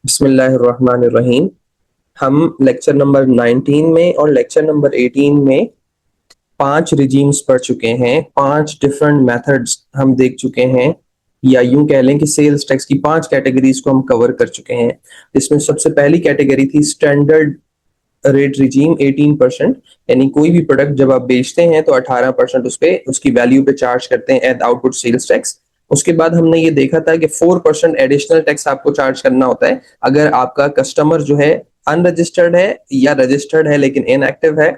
बिस्मिल्लाहिर्रहमानिर्रहीम। हम lecture number 19 में और लेक्चर नंबर 18 में 5 रिजीम्स पढ़ चुके हैं। 5 डिफरेंट मेथड्स हम देख चुके हैं, या यूं कह लें कि सेल्स टैक्स की 5 कैटेगरीज को हम कवर कर चुके हैं। इसमें सबसे पहली कैटेगरी थी स्टैंडर्ड रेट रिजीम 18%, यानी कोई भी प्रोडक्ट जब आप बेचते हैं तो 18% उस पे उसकी वैल्यू पे चार्ज करते हैं एज आउटपुट सेल्स टैक्स। उसके बाद हमने ये देखा था कि 4% एडिशनल टैक्स आपको चार्ज करना होता है अगर आपका कस्टमर जो है अनरजिस्टर्ड है या रजिस्टर्ड है लेकिन इनएक्टिव है।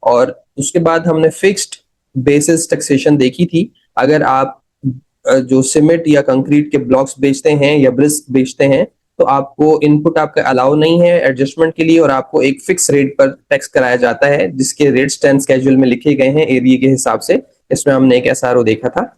और उसके बाद हमने फिक्स्ड बेसिस टैक्सेशन देखी थी। अगर आप जो सीमेंट या कंक्रीट के ब्लॉक्स बेचते हैं या ब्रिक्स बेचते हैं तो आपको इनपुट आपका अलाउ नहीं है एडजस्टमेंट के लिए, और आपको एक फिक्स रेट पर टैक्स कराया जाता है जिसके रेट्स 10 स्केड्यूल में लिखे गए हैं एरिया के हिसाब से। इसमें हमने एक एसआरओ देखा था,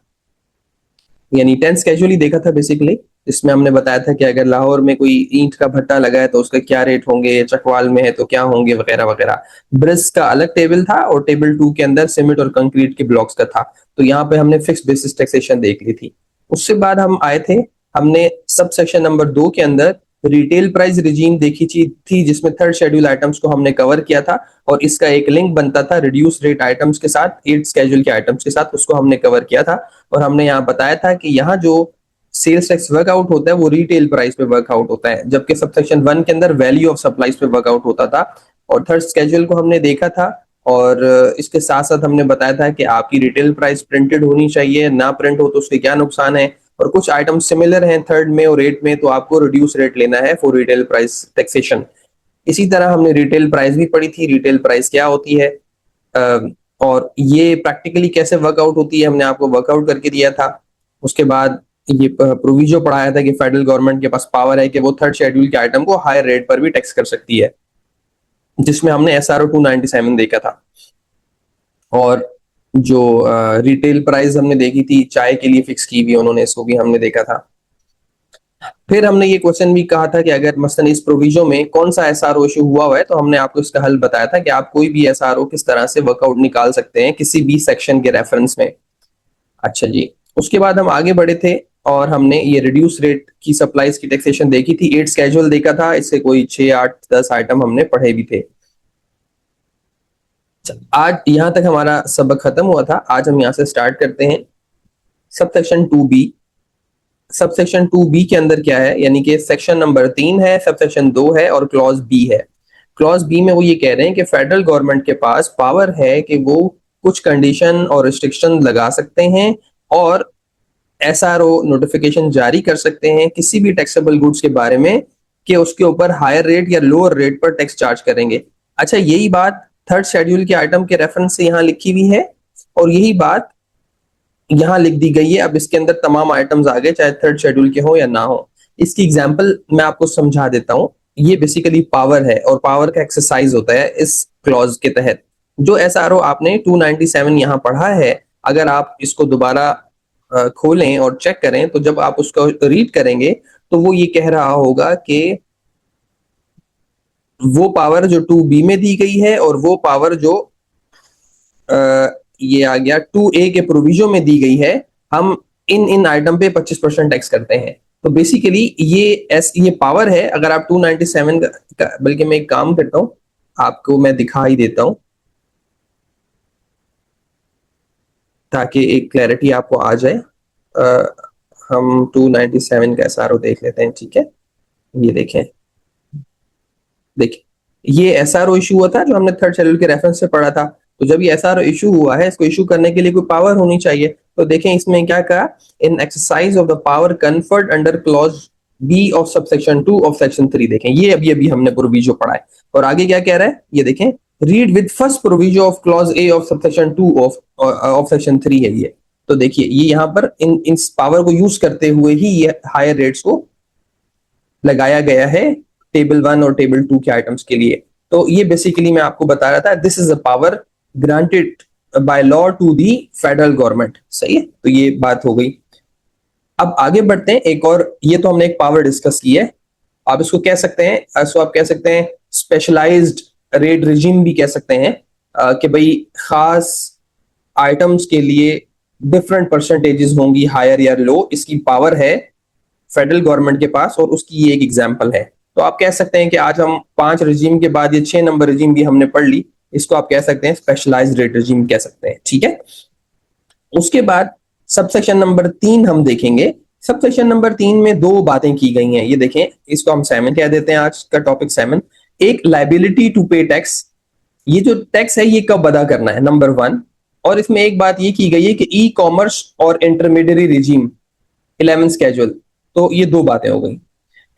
यानी 10 स्केड्यूल ही देखा था बेसिकली। इसमें हमने बताया था कि अगर लाहौर में कोई ईंट का भट्टा लगा है तो उसका क्या रेट होंगे, चकवाल में है तो क्या होंगे, वगैरह वगैरह। ब्रिक्स का अलग टेबल था और टेबल 2 के अंदर सीमेंट और कंक्रीट के ब्लॉक्स का था। तो यहाँ पे हमने फिक्स बेसिस टैक्सेशन देख ली थी। उससे बाद हम आए थे, हमने सब सेक्शन नंबर 2 के अंदर रिटेल प्राइस रिजीम देखी थी जिसमें थर्ड शेड्यूल आइटम्स को हमने कवर किया था, और इसका एक लिंक बनता था रिड्यूस रेट आइटम्स के साथ, 8 स्केड्यूल के आइटम्स के साथ, उसको हमने कवर किया था। और हमने यहाँ बताया था कि यहाँ जो सेल्स टैक्स वर्कआउट होता है वो रिटेल प्राइस पे वर्कआउट होता है, जबकि सबसेक्शन 1 के अंदर वैल्यू ऑफ सप्लाईज पे वर्कआउट होता था। और थर्ड स्केड्यूल को हमने देखा था, और इसके साथ साथ हमने बताया था कि आपकी रिटेल प्राइस प्रिंटेड होनी चाहिए, ना प्रिंट हो तो उसके क्या नुकसान है। और कुछ आइटम सिमिलर हैं थर्ड में और रेट में, तो आपको रिड्यूस रेट लेना है फॉर रिटेल प्राइस टैक्सेशन। इसी तरह हमने रिटेल प्राइस भी पढ़ी थी, रिटेल प्राइस क्या होती है और ये प्रैक्टिकली कैसे वर्कआउट होती है हमने आपको वर्कआउट करके दिया था। उसके बाद ये प्रोविजो पढ़ाया था कि फेडरल गवर्नमेंट के पास पावर है कि वो थर्ड शेड्यूल के आइटम को हायर रेट पर भी टैक्स कर सकती है, जिसमें हमने एसआरओ 297 देखा था। और जो रिटेल प्राइस हमने देखी थी चाय के लिए फिक्स की हुई उन्होंने, इसको भी हमने देखा था। फिर हमने ये क्वेश्चन भी कहा था कि अगर मसलन इस प्रोविजो में कौन सा एसआरओ इशू हुआ है, तो हमने आपको इसका हल बताया था कि आप कोई भी एसआरओ किस तरह से वर्कआउट निकाल सकते हैं किसी भी सेक्शन के रेफरेंस में। अच्छा जी, उसके बाद हम आगे बढ़े थे और हमने ये रिड्यूस रेट की सप्लाईज की टैक्सेशन देखी थी। 8 स्केड्यूल देखा था, इससे कोई 6, 8, 10 आइटम हमने पढ़े भी थे। आज यहां तक हमारा सबक खत्म हुआ था। आज हम यहां से स्टार्ट करते हैं sub section 2B। Sub section 2B के अंदर क्या है, यानी कि सेक्शन नंबर 3 है, सब सेक्शन 2 है और क्लॉज बी है। क्लॉज बी में वो ये कह रहे हैं कि फेडरल गवर्नमेंट के पास पावर है कि वो कुछ कंडीशन और रिस्ट्रिक्शन लगा सकते हैं और एसआरओ नोटिफिकेशन जारी कर सकते हैं किसी भी टैक्सेबल गुड्स के बारे में कि उसके ऊपर हायर रेट या लोअर रेट पर टैक्स चार्ज करेंगे। अच्छा, यही बात थर्ड शेड्यूल के आइटम के रेफरेंस से यहाँ लिखी हुई है और यही बात यहाँ लिख दी गई है। अब इसके अंदर तमाम आइटम्स आ गए, चाहे थर्ड शेड्यूल के हो या ना हो। इसकी एग्जांपल मैं आपको समझा देता हूँ। ये बेसिकली पावर है और पावर का एक्सरसाइज होता है इस क्लॉज के तहत। जो एसआरओ आपने 297 यहाँ पढ़ा है, अगर आप इसको दोबारा खोलें और चेक करें तो जब आप उसको रीड करेंगे तो वो ये कह रहा होगा कि वो पावर जो 2B में दी गई है और वो पावर जो ये आ गया 2A के प्रोविजो में दी गई है, हम इन इन आइटम पे 25% टैक्स करते हैं। तो बेसिकली ये पावर है। अगर आप 297 का, बल्कि मैं एक काम करता हूं, आपको मैं दिखा ही देता हूं ताकि एक क्लैरिटी आपको आ जाए। हम 297 का एसआरओ देख लेते हैं, ठीक है। ये देखें, देखिए ये एसआरओ इशू हुआ था जो हमने थर्ड शेड्यूल के रेफरेंस से पढ़ा था। तो जब ये एसआरओ इशू हुआ है, इसको इशू करने के लिए कोई पावर होनी चाहिए। तो देखें इसमें क्या कहा, in exercise of the power conferred under clause B of subsection 2 of section 3। देखें ये अभी हमने प्रोविजो पढ़ा है और आगे क्या कह रहा है, ये देखें, read with first proviso of clause A of subsection 2 of section 3 है ये। तो देखिए ये यहाँ पर इन पावर को यूज करते हुए ही ये हायर रेट्स को लगाया गया है टेबल 1 और टेबल 2 के आइटम्स के लिए। तो ये बेसिकली मैं आपको बता रहा था, this is a power granted by law to the federal government. सही है, तो ये बात हो गई। अब आगे बढ़ते हैं एक और, ये तो हमने एक पावर डिस्कस की है। आप इसको कह सकते हैं, इसको आप कह सकते हैं स्पेशलाइज्ड रेट रिजीम भी कह सकते हैं, कि भाई खास आइटम्स के लिए डिफरेंट परसेंटेजेस होंगी, हायर या लो। इसकी पावर है फेडरल गवर्नमेंट के पास और उसकी ये एक एग्जांपल है। तो आप कह सकते हैं कि आज हम 5 रिजीम के बाद ये 6 नंबर रिजीम भी हमने पढ़ ली, इसको आप कह सकते हैं स्पेशलाइज्ड रेट रिजीम कह सकते हैं, ठीक है। उसके बाद सबसेक्शन नंबर 3 हम देखेंगे। सबसेक्शन नंबर 3 में दो बातें की गई हैं, ये देखें, इसको हम 7 कह देते हैं, आज का टॉपिक 7। एक लाइबिलिटी टू पे टैक्स, ये जो टैक्स है ये कब अदा करना है, नंबर 1। और इसमें एक बात ये की गई है कि ई कॉमर्स और इंटरमीडियरी रिजीम 11 स्केजुअल, तो ये दो बातें हो गई।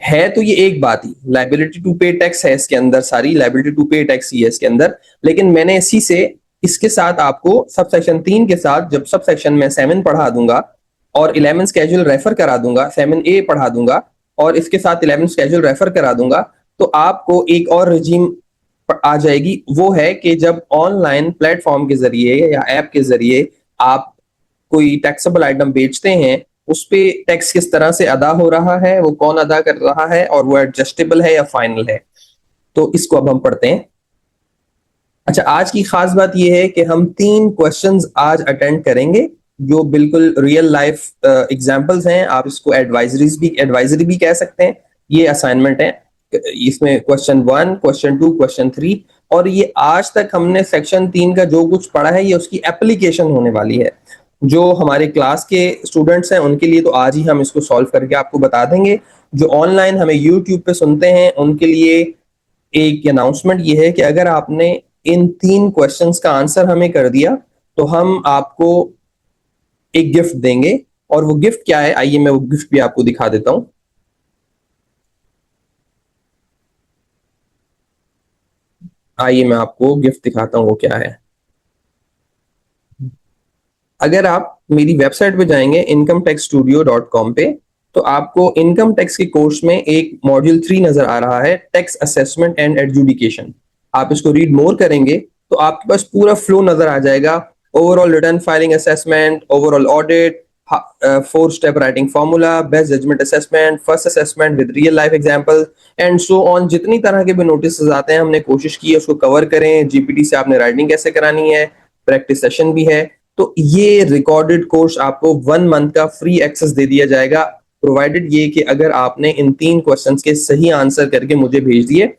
है तो ये एक बात ही, लाइबिलिटी टू पे टैक्स है इसके अंदर, सारी लाइबिलिटी टू पे टैक्स ही है इसके अंदर, लेकिन मैंने इसी से इसके साथ आपको सब सेक्शन 3 के साथ जब सब सेक्शन में 7 पढ़ा दूंगा और 11 स्केजुअल रेफर करा दूंगा, 7A पढ़ा दूंगा और इसके साथ 11 स्केजुअल रेफर करा दूंगा, तो आपको एक और रिजीम आ जाएगी। वो है कि जब ऑनलाइन प्लेटफॉर्म के जरिए या ऐप के जरिए आप कोई टैक्सेबल आइटम बेचते हैं, उस पे टैक्स किस तरह से अदा हो रहा है, वो कौन अदा कर रहा है, और वो एडजस्टेबल है या फाइनल है, तो इसको अब हम पढ़ते हैं। अच्छा, आज की खास बात यह है कि हम 3 क्वेश्चंस आज अटेंड करेंगे जो बिल्कुल रियल लाइफ एग्जांपल्स हैं। आप इसको एडवाइजरी भी कह सकते हैं, ये असाइनमेंट है। इसमें क्वेश्चन 1, क्वेश्चन 2, क्वेश्चन 3, और ये आज तक हमने सेक्शन 3 का जो कुछ पढ़ा है ये उसकी एप्लीकेशन होने वाली है। जो हमारे क्लास के स्टूडेंट्स हैं उनके लिए तो आज ही हम इसको सॉल्व करके आपको बता देंगे। जो ऑनलाइन हमें यूट्यूब पे सुनते हैं उनके लिए एक अनाउंसमेंट ये है कि अगर आपने इन 3 क्वेश्चंस का आंसर हमें कर दिया तो हम आपको एक गिफ्ट देंगे। और वो गिफ्ट क्या है, आइए मैं वो गिफ्ट भी आपको दिखा देता हूं। आइए मैं आपको गिफ्ट दिखाता हूं वो क्या है। अगर आप मेरी वेबसाइट पे जाएंगे incometaxstudio.com पे, तो आपको इनकम टैक्स के कोर्स में एक मॉड्यूल 3 नजर आ रहा है, टैक्स असेसमेंट एंड एडजुडिकेशन। आप इसको रीड मोर करेंगे तो आपके पास पूरा फ्लो नजर आ जाएगा। Overall return filing assessment, overall audit, 4 step writing formula, best judgement assessment, first assessment with real life example and so on. जितनी तरह के भी नोटिस आते हैं हमने कोशिश की है उसको कवर करें। जीपीटी से आपने राइटिंग कैसे करानी है, प्रैक्टिस सेशन भी है। तो ये रिकॉर्डेड कोर्स आपको 1 मंथ का फ्री एक्सेस दे दिया जाएगा, प्रोवाइडेड ये कि अगर आपने इन 3 क्वेश्चंस के सही आंसर करके मुझे भेज दिए।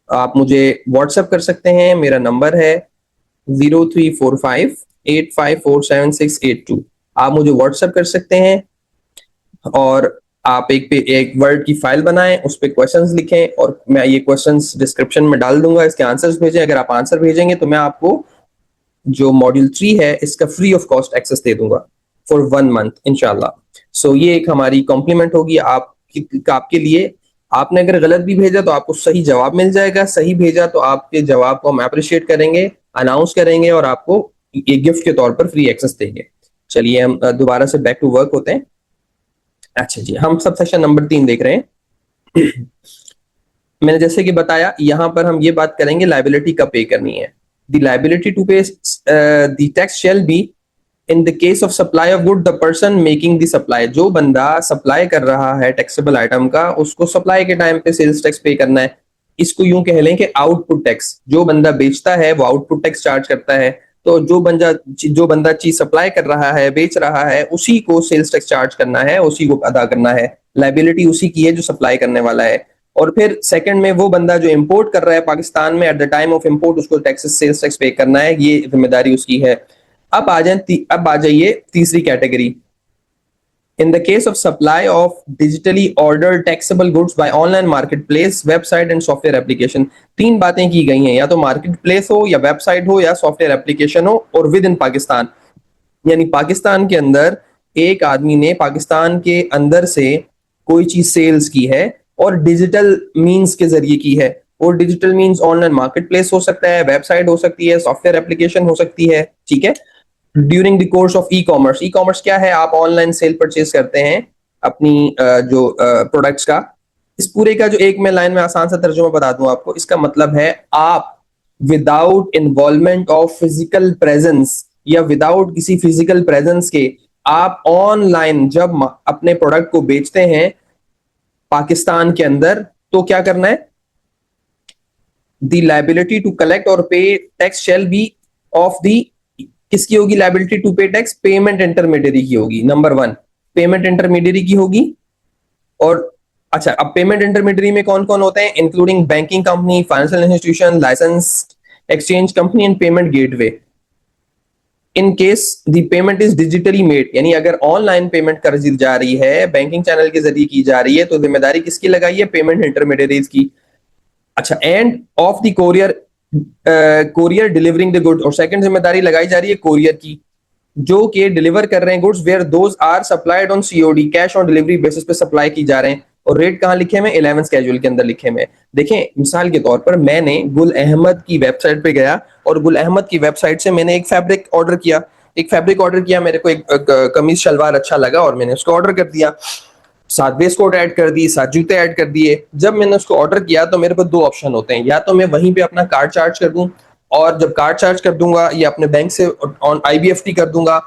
आप मुझे व्हाट्सएप कर सकते हैं, मेरा नंबर है 0345854768 आप मुझे व्हाट्सएप कर सकते हैं। और आप एक वर्ड की फाइल बनाएं, उस पर क्वेश्चंस लिखें और मैं ये क्वेश्चंस डिस्क्रिप्शन में डाल दूंगा, इसके आंसर्स भेजें। अगर आप आंसर भेजेंगे तो मैं आपको जो मॉड्यूल 3 है इसका फ्री ऑफ कॉस्ट एक्सेस दे दूंगा फॉर 1 मंथ इंशाल्लाह। सो ये एक हमारी कॉम्प्लीमेंट होगी आपके लिए। आपने अगर गलत भी भेजा तो आपको सही जवाब मिल जाएगा, सही भेजा तो आपके जवाब को हम अप्रिशिएट करेंगे, अनाउंस करेंगे और आपको एक गिफ्ट के तौर पर फ्री एक्सेस देंगे। चलिए हम दोबारा से बैक टू वर्क होते हैं। अच्छा जी, हम सब सेक्शन नंबर 3 देख रहे हैं। मैंने जैसे कि बताया यहाँ पर हम ये बात करेंगे लाइबिलिटी कब पे करनी है। द लाइबिलिटी टू पे the tax shall be in the case of supply of good the person making the supply. जो बंदा सप्लाई कर रहा है टैक्सेबल आइटम का, उसको सप्लाई के टाइम पे सेल्स टैक्स पे करना है। इसको यूं कह लें कि आउटपुट टैक्स, जो बंदा बेचता है वो आउटपुट टैक्स चार्ज करता है। तो जो बंदा चीज सप्लाई कर रहा है, बेच रहा है, उसी को सेल्स टैक्स चार्ज करना है, उसी को अदा करना है। लाइबिलिटी उसी की है जो सप्लाई करने वाला है। और फिर सेकंड में वो बंदा जो इंपोर्ट कर रहा है पाकिस्तान में, at the time of import उसको टैक्सेस सेल्स टैक्स पे करना है, ये जिम्मेदारी उसकी है। अब आ जाइए तीसरी category. In the case of supply of digitally ordered taxable goods by online marketplace, website and software application, 3 बातें की गई हैं, या तो मार्केट प्लेस हो या वेबसाइट हो या सॉफ्टवेयर एप्लीकेशन हो, और विद इन पाकिस्तान, यानी पाकिस्तान के अंदर एक आदमी ने पाकिस्तान के अंदर से कोई चीज सेल्स की है और डिजिटल मींस के जरिए की है। और digital means online market place हो सकता है, वेबसाइट हो सकती है, सॉफ्टवेयर एप्लीकेशन हो सकती है, ठीक है। During the course of e commerce क्या है, आप ऑनलाइन सेल परचेज करते हैं अपनी जो प्रोडक्ट्स का। इस पूरे का जो एक मैं लाइन में आसान सा तर्जुमा बता दूं आपको, इसका मतलब है आप without involvement of physical presence या विदाउट किसी फिजिकल प्रेजेंस के आप ऑनलाइन जब अपने प्रोडक्ट को बेचते हैं पाकिस्तान के अंदर, तो क्या करना है, द लाइबिलिटी टू कलेक्ट और पे tax shall be of the, किसकी होगी लाइबिलिटी टू पे टैक्स, पेमेंट इंटरमीडियरी की होगी। नंबर 1 पेमेंट इंटरमीडियरी की होगी। और अच्छा, अब पेमेंट इंटरमीडियरी में कौन कौन होते हैं? Including banking company, financial institution, licence exchange company and payment gateway. In case the payment is digitally made, यानी अगर ऑनलाइन पेमेंट कर जा रही है, बैंकिंग चैनल के जरिए की जा रही है, तो जिम्मेदारी किसकी लगाई है? पेमेंट इंटरमीडियरीज की। अच्छा, end of the courier, courier delivering the good, और सेकंड जिम्मेदारी लगाई जा रही है कोरियर की, जो कि डिलीवर कर रहे हैं goods, where those are supplied on COD, cash on delivery basis पे सप्लाई की जा रहे हैं। और रेट कहां लिखे हुए? 11 स्केड्यूल के अंदर लिखे हुए। देखें, मिसाल के तौर पर मैंने गुल अहमद की वेबसाइट पे गया और गुल अहमद की वेबसाइट से मैंने एक फैब्रिक ऑर्डर किया। मेरे को एक कमीज शलवार अच्छा लगा और मैंने उसको ऑर्डर कर दिया। साथ बेस कोट ऐड कर दी, साथ जूते ऐड कर दिए। जब मैंने उसको ऑर्डर किया तो मेरे पास दो ऑप्शन होते हैं, या तो मैं वहीं पे अपना कार्ड चार्ज कर दूं, और जब कार्ड चार्ज कर दूंगा या अपने बैंक से ऑन आईबीएफटी कर दूंगा,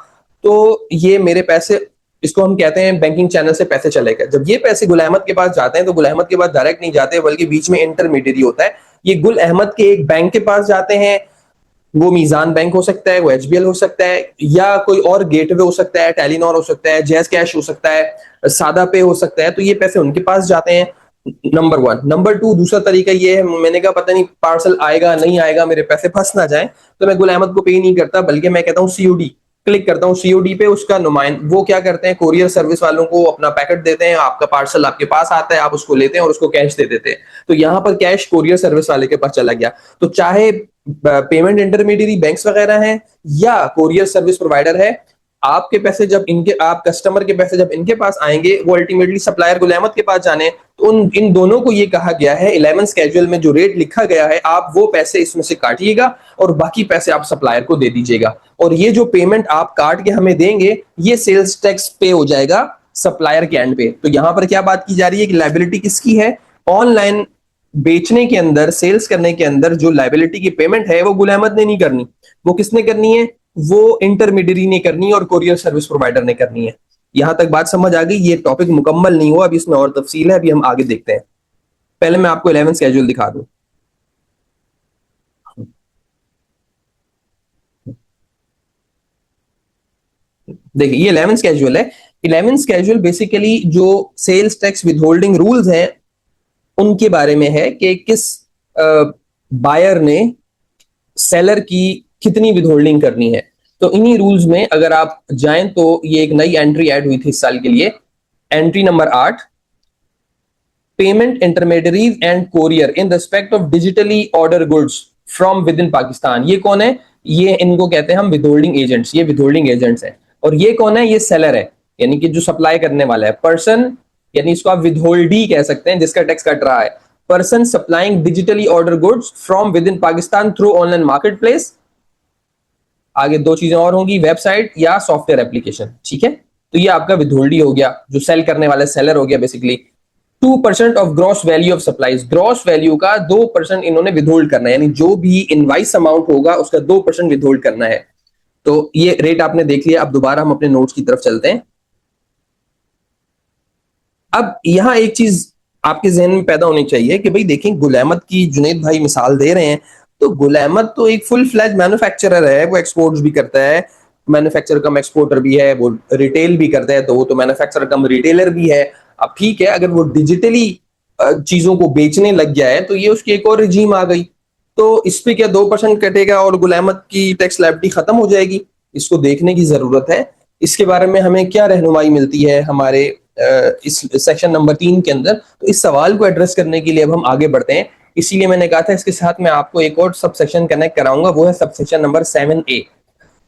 तो ये मेरे पैसे, इसको हम कहते हैं बैंकिंग चैनल से पैसे चले गए। जब ये पैसे गुल अहमद के पास जाते हैं तो गुल अहमद के पास डायरेक्ट नहीं जाते, बल्कि बीच में इंटरमीडियरी होता है। ये गुल अहमद के एक बैंक के पास जाते हैं, वो मीजान बैंक हो सकता है, वो एचबीएल हो सकता है, या कोई और गेटवे हो सकता है, टेलीनॉर हो सकता है, जैज कैश हो सकता है, सादा पे हो सकता है। तो ये पैसे उनके पास जाते हैं, नंबर वन। नंबर टू, दूसरा तरीका ये है, मैंने कहा पता नहीं पार्सल आएगा नहीं आएगा, मेरे पैसे फंस ना जाए, तो मैं गुल अहमद को पे नहीं करता, बल्कि मैं कहता हूँ सीओडी, क्लिक करता हूँ सीओडी पे। उसका नुमाइंद वो क्या करते हैं, कोरियर सर्विस वालों को अपना पैकेट देते हैं, आपका पार्सल आपके पास आता है, आप उसको लेते हैं और उसको कैश दे देते हैं। तो यहाँ पर कैश कोरियर सर्विस वाले के पास चला गया। तो चाहे पेमेंट इंटरमीडियरी बैंक्स वगैरह हैं या कोरियर सर्विस प्रोवाइडर है, आपके पैसे जब इनके, आप कस्टमर के पैसे जब इनके पास आएंगे, वो अल्टीमेटली सप्लायर गुल अहमद के पास जाने। तो इन दोनों को ये कहा गया है, 11 स्केड्यूल में जो रेट लिखा गया है, आप वो पैसे इसमें से काटिएगा और बाकी पैसे आप सप्लायर को दे दीजिएगा। और ये जो पेमेंट आप काट के हमें देंगे, ये सेल्स टैक्स पे हो जाएगा सप्लायर के एंड पे। तो यहां पर क्या बात की जा रही है कि लायबिलिटी किसकी है? ऑनलाइन बेचने के अंदर, सेल्स करने के अंदर जो लायबिलिटी की पेमेंट है, वो गुल अहमद ने नहीं करनी। वो किसने करनी है? वो इंटरमीडियरी ने करनी है और कोरियर सर्विस प्रोवाइडर ने करनी है। यहां तक बात समझ आ गई? ये टॉपिक मुकम्मल नहीं हुआ, अभी इसमें और तफसील है, अभी हम आगे देखते हैं। पहले मैं आपको 11 स्केड्यूल दिखा दूं। देखिए, ये 11 स्केड्यूल है। 11 स्केड्यूल बेसिकली जो सेल्स टैक्स विदहोल्डिंग रूल्स हैं उनके बारे में है, कि किस बायर ने सेलर की कितनी विदहोल्डिंग करनी है। तो इन्हीं रूल्स में अगर आप जाएं तो ये एक नई एंट्री ऐड हुई थी इस साल के लिए, entry number 8, payment intermediaries and courier in respect of digitally order goods from with in Pakistan. ये कौन है? ये इनको कहते हैं हम विदहोल्डिंग एजेंट्स। ये विदहोल्डिंग एजेंट्स हैं। और ये कौन है? ये सेलर है, यानी कि जो सप्लाई करने वाला है, पर्सन, यानी इसको आप विदहोल्डी कह सकते हैं, जिसका टैक्स कट रहा है। Person supplying digitally order goods from with in Pakistan through online market place. आगे दो चीजें और होंगी, वेबसाइट या सॉफ्टवेयर एप्लीकेशन। ठीक है, तो ये आपका विदहोल्डी हो गया, जो सेल करने वाला सेलर हो गया basically. 2% of gross value of supplies, gross value का 2% इन्होंने विदहोल्ड करना है, यानी जो भी इनवाइस अमाउंट होगा उसका 2% विदहोल्ड करना है। तो ये रेट आपने देख लिया। अब दोबारा हम अपने नोट्स की तरफ चलते हैं। अब यहां एक चीज आपके जहन में पैदा होनी चाहिए कि भाई देखें, गुल अहमद की जुनेद भाई मिसाल दे रहे हैं, तो गुल अहमद तो एक फुल फ्लैज मैन्युफैक्चरर है, वो एक्सपोर्ट्स भी करता है, मैन्युफैक्चर कम एक्सपोर्टर भी है, वो रिटेल भी करता है, तो वो तो मैन्युफैक्चरर कम रिटेलर भी है। अब ठीक है, अगर वो डिजिटली चीजों को बेचने लग गया है तो ये उसकी एक और रिजीम आ गई। तो इस पे क्या 2% कटेगा और गुल अहमद की टैक्स लायबिलिटी खत्म हो जाएगी? इसको देखने की जरूरत है। इसके बारे में हमें क्या रहनुमाई मिलती है हमारे इस सेक्शन नंबर 3 के अंदर? तो इस सवाल को एड्रेस करने के लिए अब हम आगे बढ़ते हैं। इसीलिए मैंने कहा था इसके साथ मैं आपको एक और सब सेक्शन कनेक्ट कराऊंगा, वो है sub section number 7A।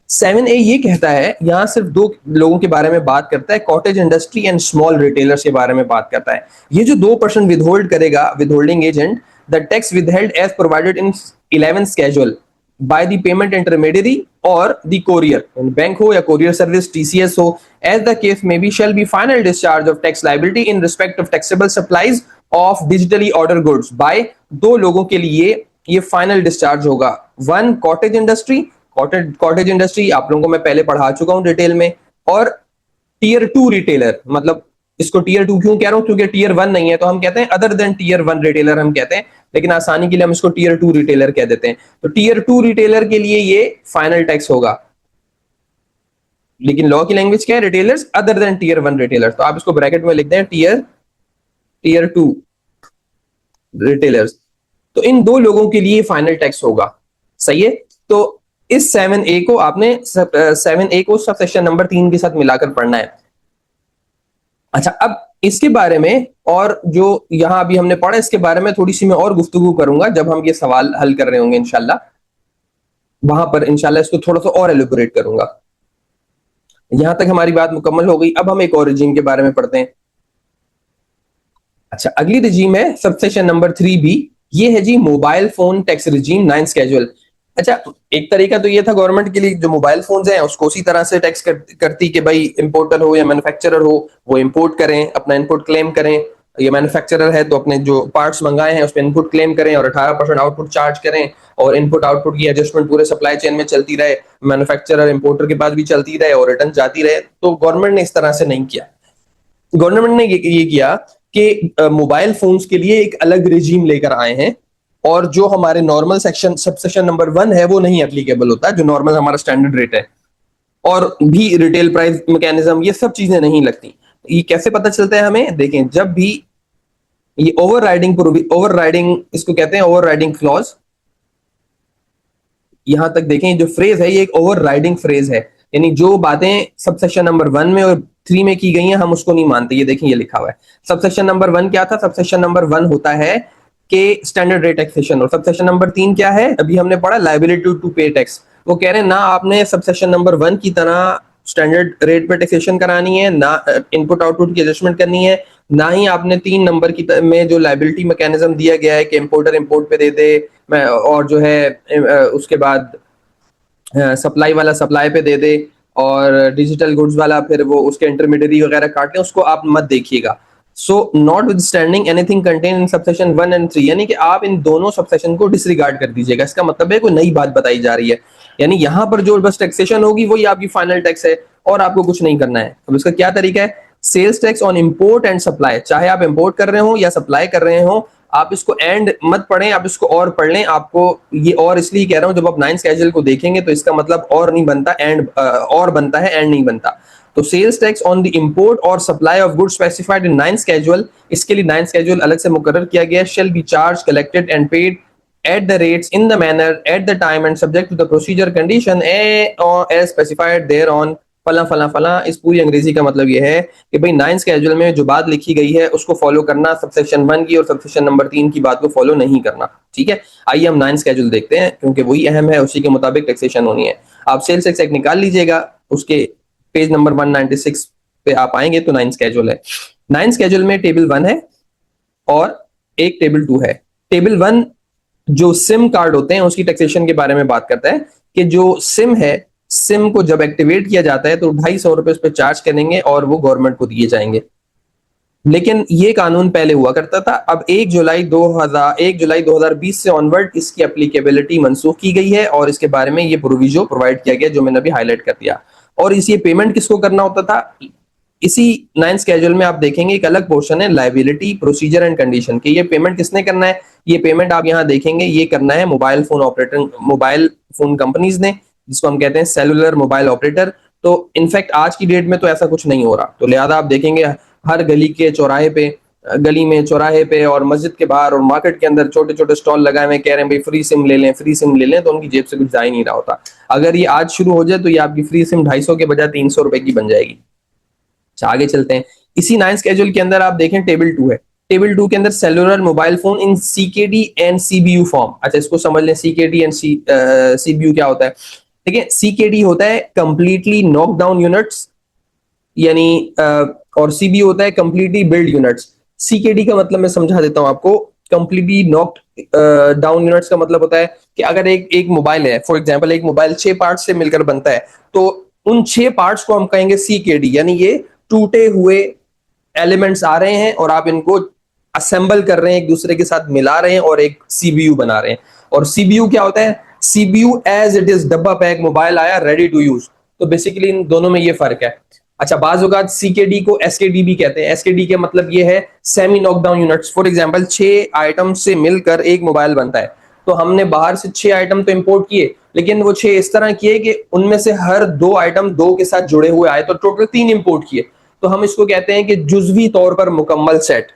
7A ये कहता है, यहाँ सिर्फ दो लोगों के बारे में बात करता है, cottage industry and small retailers के बारे में बात करता है। ये जो 2% विदहोल्ड करेगा withholding agent, the tax withheld as provided in 11 schedule by the payment intermediary or the courier, bank हो या courier service, TCS हो, as the case may be, shall be final discharge of tax liability in respect of taxable supplies of digitally ordered goods by दो लोगों के लिए ये final discharge होगा। One, cottage industry. Cottage industry आप लोगों को मैं पहले पढ़ा चुका हूं डिटेल में। और टीयर 2 रिटेलर, मतलब इसको टीयर 2 क्यों कह रहा हूं? क्योंकि टीयर 1 नहीं है, तो हम कहते हैं अदर देन टीयर 1 रिटेलर हम कहते हैं, लेकिन आसानी के लिए हम इसको टीयर 2 रिटेलर कह देते हैं। तो टीयर 2 रिटेलर के लिए ये फाइनल टैक्स होगा, लेकिन लॉ की लैंग्वेज क्या है? Retailers other than tier 1 retailer. तो आप इसको ब्रैकेट में लिख दें, टीयर टियर 2 रिटेलर्स। तो इन दो लोगों के लिए फाइनल टैक्स होगा, सही है। तो इस 7A को आपने 7A को सब सेक्शन नंबर 3 के साथ मिलाकर पढ़ना है। अच्छा, अब इसके बारे में और जो यहां अभी हमने पढ़ा इसके बारे में थोड़ी सी मैं और गुफ्तगू करूंगा जब हम ये सवाल हल कर रहे होंगे इंशाल्लाह, वहां पर इंशाल्लाह इसको थोड़ा सा और एलिबोरेट करूंगा। यहां तक हमारी बात मुकम्मल हो गई। अब हम एक और रिजीम के बारे में पढ़ते हैं। अच्छा, अगली रिजीम है सबसेक्शन नंबर 3B। ये है जी mobile phone tax regime 9 schedule. अच्छा, एक तरीका तो ये था गवर्नमेंट के लिए जो मोबाइल फोन्स हैं उसको उसी तरह से टैक्स करती कि भाई इंपोर्टर हो या मैन्युफैक्चरर हो वो इंपोर्ट करें, अपना इनपुट क्लेम करें। ये मैन्युफैक्चरर है तो अपने जो पार्ट्स मंगाए हैं उस पर इनपुट क्लेम करें और 18% आउटपुट चार्ज करें, और इनपुट आउटपुट की एडजस्टमेंट पूरे सप्लाई चेन में चलती रहे, मैन्युफैक्चरर इंपोर्टर के पास भी चलती रहे और रिटर्न जाती रहे। तो गवर्नमेंट ने इस तरह से नहीं किया। गवर्नमेंट ने ये किया कि मोबाइल फोन्स के लिए एक अलग रिजीम लेकर आए हैं, और जो हमारे नॉर्मल सेक्शन सबसेक्शन नंबर 1 है वो नहीं एप्लीकेबल होता, जो नॉर्मल हमारा स्टैंडर्ड रेट है, और भी रिटेल प्राइस मैकेनिज्म ये सब चीजें नहीं लगती। ये कैसे पता चलता है हमें? देखें, जब भी ये ओवरराइडिंग इसको कहते हैं, ओवरराइडिंग क्लॉज। यहां तक देखें, जो फ्रेज है ये एक ओवरराइडिंग फ्रेज है, यानी जो बातें सबसेक्शन नंबर 1 में और 3 में की गई हैं हम उसको नहीं मानते। ये देखें, ये लिखा हुआ है। सबसेक्शन नंबर 1 क्या था? सबसेक्शन नंबर 1 होता है कि स्टैंडर्ड रेट टैक्सेशन, और सबसेक्शन नंबर 3 क्या है? अभी हमने पढ़ा लायबिलिटी टू पे टैक्स। वो कह रहे हैं ना आपने सबसेक्शन नंबर 1 की तरह स्टैंडर्ड रेट पे टैक्सेशन करानी है, ना इनपुट आउटपुट की एडजस्टमेंट करनी है, ना ही आपने 3 नंबर की में जो लायबिलिटी मैकेनिज्म दिया गया है कि इंपोर्टर इंपोर्ट पे दे दे और जो है उसके बाद सप्लाई वाला सप्लाई पे दे दे, और डिजिटल गुड्स वाला फिर वो उसके इंटरमीडियरी वगैरह काटते हैं, उसको आप मत देखिएगा। So not with standing anything contain in subsection 1 and 3, यानी कि आप इन दोनों सबसेक्शन को डिसरिगार्ड कर दीजिएगा। इसका मतलब है कोई नई बात बताई जा रही है, यानी यहां पर जो बस टैक्सेशन होगी वही आपकी फाइनल टैक्स है और आपको कुछ नहीं करना है। अब इसका क्या तरीका है? Sales tax on import and supply, चाहे आप इंपोर्ट कर रहे हो या सप्लाई कर रहे हो, आप इसको एंड मत पढ़ें, आप इसको और पढ़ लें। आपको ये और इसलिए कह रहा हूं, जब आप 9 स्केड्यूल को देखेंगे तो इसका मतलब और नहीं बनता एंड, और बनता है एंड नहीं बनता। तो sales tax on the import और supply of goods specified in 9 schedule, इसके लिए 9 स्केड्यूल अलग से मुकर्रर किया गया है। Shall be charge collected and paid at the rates in the manner at the time and subject to the procedure condition as specified thereon, फला फला फला। इस पूरी अंग्रेजी का मतलब यह है कि भाई 9 स्केड्यूल में जो बात लिखी गई है उसको फॉलो करना, सबसेक्शन 1 की और सबसेक्शन नंबर 3 की बात को फॉलो नहीं करना। ठीक है, आइए हम 9 स्केड्यूल देखते हैं क्योंकि वही अहम है, उसी के मुताबिक टैक्सेशन होनी है। आप सेल्स टैक्स एक्ट निकाल लीजिएगा, उसके पेज नंबर 196 पे आप आएंगे तो 9 स्केड्यूल है। 9 स्केड्यूल में टेबल 1 है और एक टेबल 2 है। टेबल 1 जो सिम कार्ड होते हैं उसकी टैक्सेशन के बारे में बात करता है कि जो सिम है, सिम को जब एक्टिवेट किया जाता है तो 250 रुपए उस पर चार्ज करेंगे और वो गवर्नमेंट को दिए जाएंगे। लेकिन ये कानून पहले हुआ करता था, अब 1 जुलाई 2020 से ऑनवर्ड इसकी एप्लीकेबिलिटी मनसूख की गई है और इसके बारे में ये प्रोविजो प्रोवाइड किया गया जो मैंने अभी हाईलाइट कर दिया। और इसी पेमेंट किसको करना होता था? इसी 9 स्केड्यूल में आप देखेंगे एक अलग पोर्शन है लायबिलिटी प्रोसीजर एंड कंडीशन की। ये पेमेंट किसने करना है? ये पेमेंट आप यहां देखेंगे ये करना है मोबाइल फोन कंपनीज ने, जिसको हम कहते हैं सेलुलर मोबाइल ऑपरेटर। तो इनफैक्ट आज की डेट में तो ऐसा कुछ नहीं हो रहा, तो लिहाजा आप देखेंगे हर गली के चौराहे पे, गली में चौराहे पे और मस्जिद के बाहर और मार्केट के अंदर छोटे छोटे स्टॉल लगाए हुए कह रहे हैं भाई फ्री सिम ले लें, फ्री सिम ले लें, तो उनकी जेब से कुछ जा ही नहीं रहा होता। अगर ये आज शुरू हो जाए तो ये आपकी फ्री सिम 250 के बजाय 300 रुपए की बन जाएगी। आगे चलते हैं। इसी 9 स्केड्यूल के अंदर आप देखें टेबल 2 है। टेबल 2 के अंदर cellular mobile phone in CKD and CBU form. अच्छा, इसको समझ लें, सीकेडी एंड सीबीयू क्या होता है। देखिए, सीकेडी होता है कंप्लीटली नॉकडाउन यूनिट्स, यानी और सीबीयू होता है कंप्लीटली बिल्ड यूनिट्स। सीकेडी का मतलब मैं समझा देता हूं आपको। कंप्लीटली नॉक्ड डाउन यूनिट्स का मतलब होता है कि अगर एक मोबाइल है, फॉर एग्जांपल एक मोबाइल 6 पार्ट्स से मिलकर बनता है, तो उन 6 पार्ट्स को हम कहेंगे सीकेडी, यानी ये टूटे हुए एलिमेंट्स आ रहे हैं और आप इनको असेंबल कर रहे हैं, एक दूसरे के साथ मिला रहे हैं और एक सीबीयू बना रहे हैं। और सीबीयू क्या होता है? सीबीयू एज इट इज डब्बा पैक मोबाइल आया रेडी टू यूज। तो बेसिकली इन दोनों में ये फर्क है। अच्छा, बाज़ औक़ात सीकेडी को एसकेडी भी कहते हैं। एसकेडी के मतलब ये है semi knockdown units. For example 6 item से मिलकर एक मोबाइल बनता है, तो हमने बाहर से 6 आइटम तो इंपोर्ट किए, लेकिन वो 6 इस तरह किए कि उनमें से हर 2 आइटम 2 के साथ जुड़े हुए आए, तो टोटल 3 इंपोर्ट किए। तो हम इसको कहते हैं कि जुज़वी तौर पर मुकम्मल सेट।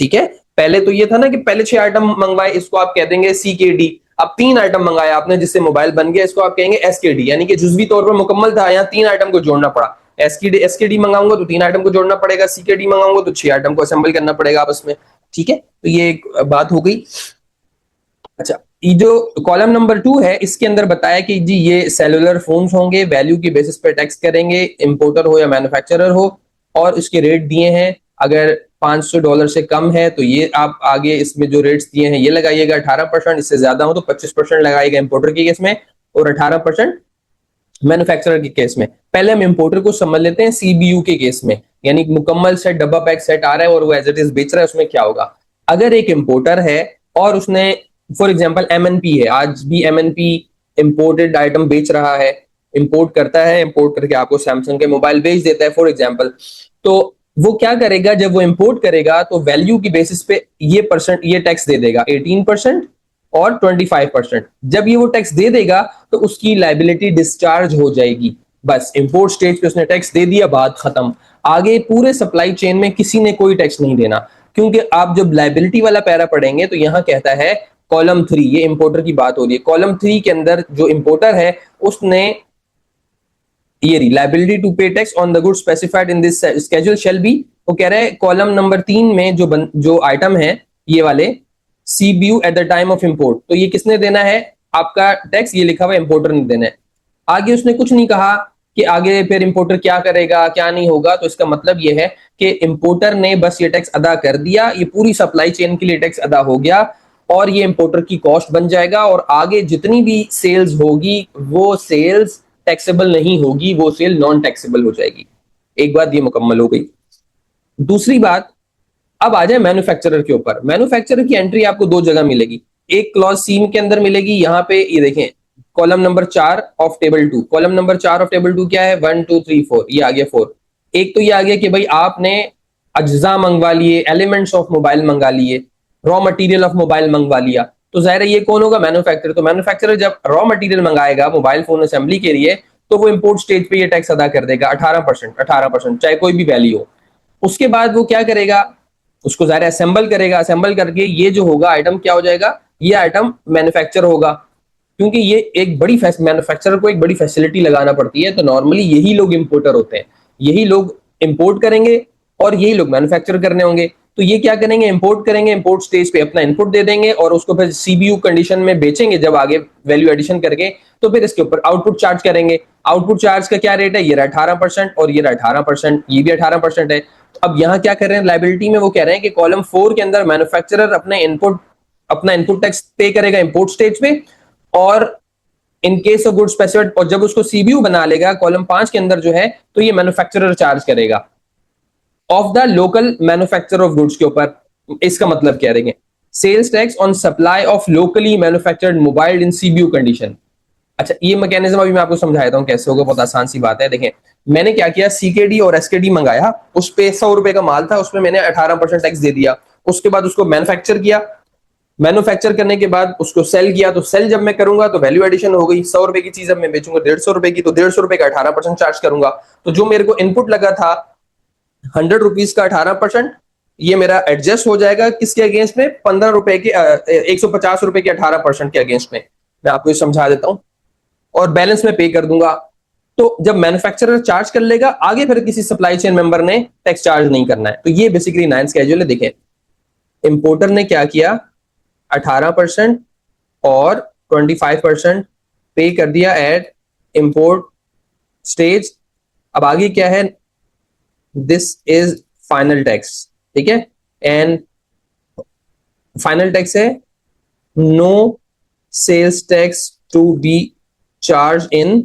ठीक है, पहले तो ये था ना कि पहले 6 आइटम मंगवाए, इसको आप कह देंगे CKD। अब 3 आइटम मंगाया आपने जिससे मोबाइल बन गया, इसको आप कहेंगे SKD, यानी कि जुजवी तौर पर मुकम्मल था, यहाँ 3 आइटम को जोड़ना पड़ा। SKD मंगाऊंगा तो 3 आइटम को जोड़ना पड़ेगा, CKD मंगाऊंगा तो 6 आइटम को असेंबल करना पड़ेगा आपस में। ठीक है, तो ये एक बात हो गई। अच्छा, ये जो कॉलम नंबर 2 है इसके अंदर बताया कि जी ये सेलुलर फोन्स होंगे, वैल्यू की बेसिस पे टैक्स करेंगे, इंपोर्टर हो या मैन्युफैक्चरर हो, और इसके रेट दिए हैं। अगर $500 से कम है तो ये आप आगे इसमें जो रेट्स दिए हैं ये लगाइएगा 18%, इससे ज्यादा हो तो 25% लगाइएगा इंपोर्टर के केस में, और 18% मैन्युफैक्चरर के केस में। पहले हम इंपोर्टर को समझ लेते हैं CBU के केस में, यानी मुकम्मल सेट डब्बा पैक सेट आ रहा है और वो एज इट इज बेच रहा है, उसमें क्या होगा। अगर एक इंपोर्टर है और उसने फॉर एग्जांपल MNP है, आज भी MNP इंपोर्टेड आइटम बेच रहा है, इंपोर्ट करता है, इंपोर्ट करके आपको सैमसंग के मोबाइल बेच देता है फॉर एग्जांपल। तो वो क्या करेगा, जब वो इंपोर्ट करेगा तो वैल्यू की बेसिस पे ये टैक्स दे देगा 18% और 25%। जब ये वो टैक्स दे देगा तो उसकी लाइबिलिटी डिस्चार्ज हो जाएगी। बस इंपोर्ट स्टेज पे उसने टैक्स दे दिया, बात खत्म। आगे पूरे सप्लाई चेन में किसी ने कोई टैक्स नहीं देना, क्योंकि आप जब लाइबिलिटी वाला पैरा पढ़ेंगे तो यहां कहता है कॉलम 3, ये इंपोर्टर की बात हो रही है, कॉलम 3 के अंदर जो इंपोर्टर है उसने ये लाइबिलिटी टू पे tax on the good specified in this schedule shall be, वो कह रहे हैं कॉलम नंबर 3 में जो आइटम है ये वाले CBU at the time of import, तो ये किसने देना है, आपका टैक्स ये लिखा हुआ इंपोर्टर ने देना है। आगे उसने कुछ नहीं कहा कि आगे फिर इंपोर्टर क्या करेगा क्या नहीं होगा, तो इसका मतलब ये है कि इंपोर्टर ने बस ये टैक्स अदा कर दिया, ये पूरी सप्लाई चेन के लिए टैक्स अदा हो गया और ये इंपोर्टर की कॉस्ट बन जाएगा, और आगे जितनी भी सेल्स होगी वो सेल्स टैक्सेबल नहीं होगी, वो सेल नॉन टैक्सेबल हो जाएगी। एक बात ये मुकम्मल हो गई। दूसरी बात, अब आ जाए मैन्युफैक्चरर के ऊपर। मैन्युफैक्चरर की एंट्री आपको 2 जगह मिलेगी, एक क्लॉज सी के अंदर मिलेगी, यहाँ पे ये देखें column number 4 of table 2। Column number 4 of table 2 क्या है, 1 2 3 4, ये आ गया 4। एक तो ये आ गया कि भाई आपने अज्जा मंगवा लिए, एलिमेंट्स ऑफ मोबाइल मंगा लिए, रॉ मटेरियल ऑफ मोबाइल मंगवा लिया, तो जाहिर है ये कौन होगा, मैन्युफैक्चरर। तो मैन्युफैक्चरर जब रॉ मटेरियल मंगाएगा मोबाइल फोन असेंबली के लिए तो वो इंपोर्ट स्टेज पे ये टैक्स अदा कर देगा 18%, चाहे कोई भी वैल्यू हो। उसके बाद वो क्या करेगा, उसको जाहिर असेंबल करेगा, असेंबल करके ये जो होगा आइटम क्या हो जाएगा, ये आइटम मैन्युफैक्चर होगा। क्योंकि ये एक बड़ी मैन्युफैक्चरर को एक बड़ी फैसिलिटी लगाना पड़ती है, तो नॉर्मली यही लोग इंपोर्टर होते हैं, यही लोग इंपोर्ट करेंगे और यही लोग मैन्युफैक्चर करने होंगे। तो ये क्या करेंगे, इंपोर्ट करेंगे, इंपोर्ट स्टेज पे अपना इनपुट दे देंगे और उसको फिर CBU कंडीशन में बेचेंगे जब आगे वैल्यू एडिशन करके, तो फिर इसके ऊपर आउटपुट चार्ज करेंगे। आउटपुट चार्ज का क्या रेट है, ये 18% और ये 18%, ये भी 18% है। तो अब यहाँ क्या कर रहे हैं लाइबिलिटी में, वो कह रहे हैं कि कॉलम 4 के अंदर मैन्युफैक्चरर अपना इनपुट टैक्स पे करेगा इंपोर्ट स्टेज पे, और in case of good specified, और जब उसको CBU बना लेगा कॉलम 5 के अंदर जो है, तो ये मैन्युफैक्चरर चार्ज करेगा of the local manufacture of goods के ऊपर। इसका मतलब क्या रहेंगे, sales tax on supply of locally manufactured mobile in CBU condition. अच्छा, ये मैकेनिज्म अभी मैं आपको समझा देता हूँ कैसे होगा, बहुत आसान सी बात है। देखें, मैंने क्या किया, CKD और SKD मंगाया, उस पे 100 रुपए का माल था, उसमें मैंने 18% टैक्स दे दिया। उसके बाद उसको मैन्युफैक्चर किया, मैन्युफैक्चर करने के बाद उसको सेल किया, तो सेल जब मैं करूंगा तो वैल्यू एडिशन हो गई, 100 रुपए की चीज अब मैं बेचूंगा 150 रुपए की, तो 150 रुपए का 18% चार्ज करूंगा। तो जो मेरे को इनपुट लगा था 100 रुपीज का 18%, ये मेरा एडजस्ट हो जाएगा किसके अगेंस्ट में, 15 रुपए के 150 रुपए के 18% के अगेंस्ट में। मैं आपको समझा देता हूं, और बैलेंस में पे कर दूंगा। तो जब मैन्युफैक्चरर चार्ज कर लेगा, आगे फिर किसी सप्लाई चेन मेंबर ने टैक्स चार्ज नहीं करना है। तो ये बेसिकली 9 स्केड्यूल है। देखें, इंपोर्टर ने क्या किया, 18% और 25% पे कर दिया एट इंपोर्ट स्टेज। अब आगे क्या है, दिस इज फाइनल टैक्स, ठीक है, एंड फाइनल टैक्स है no sales tax to be charge in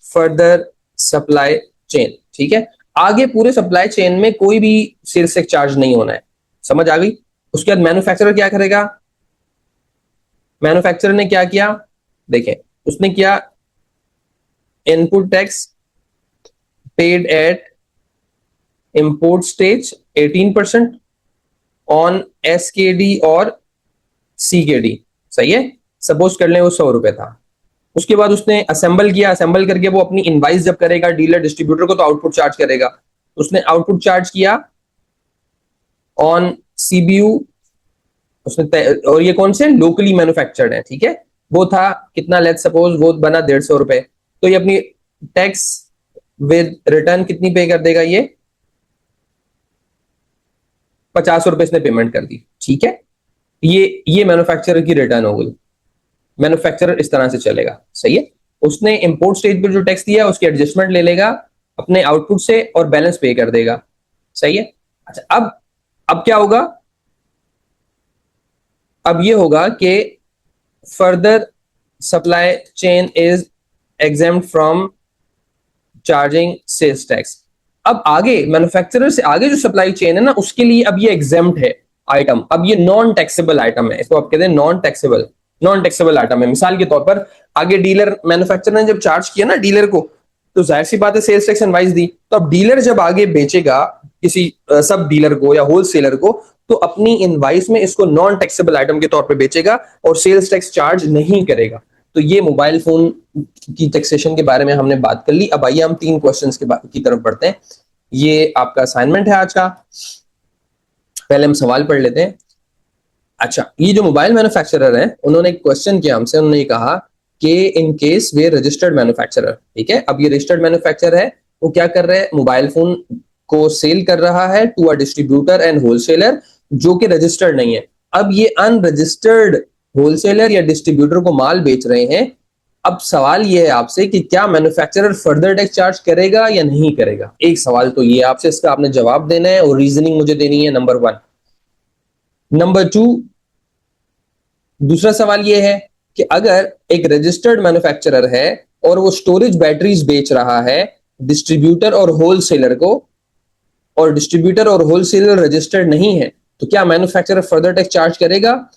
further supply chain. ठीक है, आगे पूरे सप्लाई चेन में कोई भी सेल्स टैक्स चार्ज नहीं होना है। समझ आ गई। उसके बाद मैन्युफैक्चरर क्या करेगा, मैन्युफैक्चरर ने क्या किया, देखें उसने किया, input tax paid at import stage 18% on SKD और CKD। सही है, सपोज कर लें वो 100 रुपए था। उसके बाद उसने असेंबल किया, असेंबल करके वो अपनी इनवाइस जब करेगा डीलर डिस्ट्रीब्यूटर को, तो आउटपुट चार्ज करेगा। उसने आउटपुट चार्ज किया ऑन सीबीयू, उसने और ये कौन से लोकली मैन्युफैक्चर्ड है, ठीक है। वो था कितना, लेट्स सपोज वो बना 150 रुपए, तो ये अपनी टैक्स विद रिटर्न कितनी पे कर देगा, ये 50 रुपए इसने पेमेंट कर दी, ठीक है। ये मैन्युफैक्चरर की रिटर्न हो गई। मैन्युफैक्चरर इस तरह से चलेगा, सही है। उसने इंपोर्ट स्टेज पर जो टैक्स दिया उसकी एडजस्टमेंट ले लेगा अपने आउटपुट से और बैलेंस पे कर देगा, सही है। अच्छा, अब क्या होगा, अब ये होगा कि further supply chain is exempt from charging sales tax. अब आगे मैन्युफैक्चरर से आगे जो सप्लाई चेन है ना, उसके लिए अब ये एग्जेम्प्ट है आइटम, अब ये नॉन टैक्सेबल आइटम है, इसको आप कहते हैं नॉन टैक्सेबल आइटम है। मिसाल के तौर पर आगे डीलर, मैन्युफैक्चरर ने जब चार्ज किया ना डीलर को, तो जाहिर सी बात है सेल्स टैक्स इनवाइस दी, तो अब डीलर जब आगे बेचेगा किसी सब डीलर को या होलसेलर को, तो अपनी इनवाइस में इसको नॉन टैक्सेबल आइटम के तौर पे बेचेगा और सेल्स टैक्स चार्ज नहीं करेगा। तो ये मोबाइल फोन की टैक्सेशन के बारे में हमने बात कर ली। अब आइए हम 3 क्वेश्चंस की तरफ बढ़ते हैं। ये आपका असाइनमेंट है आज का, पहले हम सवाल पढ़ लेते हैं। अच्छा, ये जो मोबाइल मैन्युफैक्चरर है उन्होंने एक क्वेश्चन किया हमसे, उन्होंने कहा कि in case way registered manufacturer, ठीक है। अब ये रजिस्टर्ड मैन्युफैक्चरर है, वो क्या कर रहे हैं, मोबाइल फोन को सेल कर रहा है to a distributor and wholesaler जो कि रजिस्टर्ड नहीं है। अब ये अनरजिस्टर्ड होलसेलर या डिस्ट्रीब्यूटर को माल बेच रहे हैं। अब सवाल ये है आपसे कि क्या मैन्युफैक्चरर फर्दर टैक्स चार्ज करेगा या नहीं करेगा। एक सवाल तो ये आपसे, इसका आपने जवाब देना है और रीजनिंग मुझे देनी है, नंबर 1। नंबर 2, दूसरा सवाल ये है कि अगर एक रजिस्टर्ड मैन्युफैक्चरर है और वो स्टोरेज बैटरीज बेच रहा है डिस्ट्रीब्यूटर और होलसेलर को, और डिस्ट्रीब्यूटर और होलसेलर रजिस्टर्ड नहीं है, तो क्या मैन्युफैक्चरर फर्दर टैक्स चार्ज करेगा,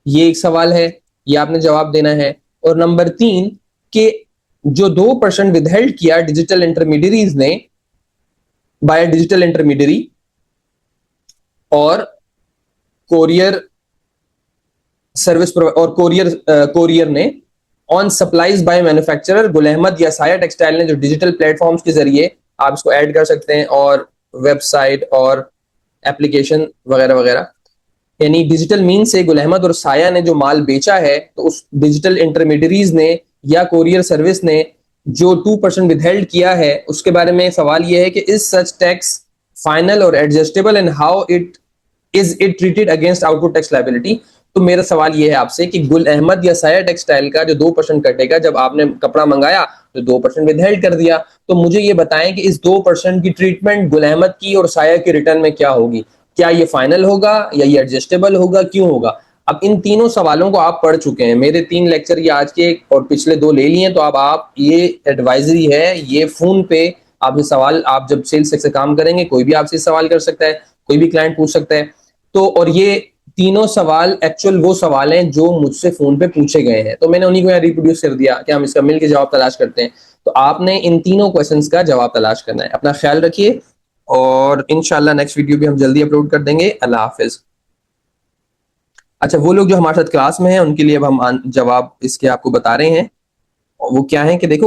ये एक सवाल है, ये आपने जवाब देना है। और नंबर 3 कि जो 2% विदहेल्ड किया डिजिटल इंटरमीडियरीज ने, बाय डिजिटल इंटरमीडियरी और कोरियर सर्विस और कोरियर ने on supplies bye manufacturer Gul Ahmed या साया टेक्सटाइल ने, जो डिजिटल प्लेटफॉर्म्स के जरिए आप इसको ऐड कर सकते हैं और वेबसाइट और एप्लीकेशन वगैरह वगैरह, यानी डिजिटल मीन से गुल अहमद और साया ने जो माल बेचा है, तो उस डिजिटल इंटरमीडियरीज ने या कोरियर सर्विस ने जो 2% विदहेल्ड किया है, उसके बारे में सवाल यह है कि इज सच टैक्स फाइनल और adjustable and how it treated against output tax liability. तो मेरा सवाल यह है आपसे कि गुल अहमद या साया टेक्सटाइल का जो 2% कटेगा, जब आपने कपड़ा मंगाया तो 2% विदहेल्ड कर दिया, तो मुझे ये बताएं कि इस 2% की ट्रीटमेंट गुल अहमद की और साया के रिटर्न में क्या होगी। क्या ये फाइनल होगा या ये एडजस्टेबल होगा, क्यों होगा। अब इन तीनों सवालों को आप पढ़ चुके हैं, मेरे 3 लेक्चर ये आज के और पिछले 2 ले लिए, तो अब आप ये एडवाइजरी है, ये फोन पे आप ये सवाल, आप जब सेल्स से काम करेंगे कोई भी आपसे सवाल कर सकता है, कोई भी क्लाइंट पूछ सकता है। तो और ये तीनों सवाल एक्चुअल वो सवाल हैं जो मुझसे फोन पे पूछे गए हैं, तो मैंने उन्हीं को यहाँ रिप्रोड्यूस कर दिया कि हम इसका मिल के जवाब तलाश करते हैं। तो आपने इन तीनों क्वेश्चंस का जवाब तलाश करना है। अपना ख्याल रखिए और इंशाल्लाह नेक्स्ट वीडियो भी हम जल्दी अपलोड कर देंगे। अल्लाह हाफिज। अच्छा, वो लोग जो हमारे साथ क्लास में हैं उनके लिए अब हम जवाब इसके आपको बता रहे हैं, वो क्या है कि देखो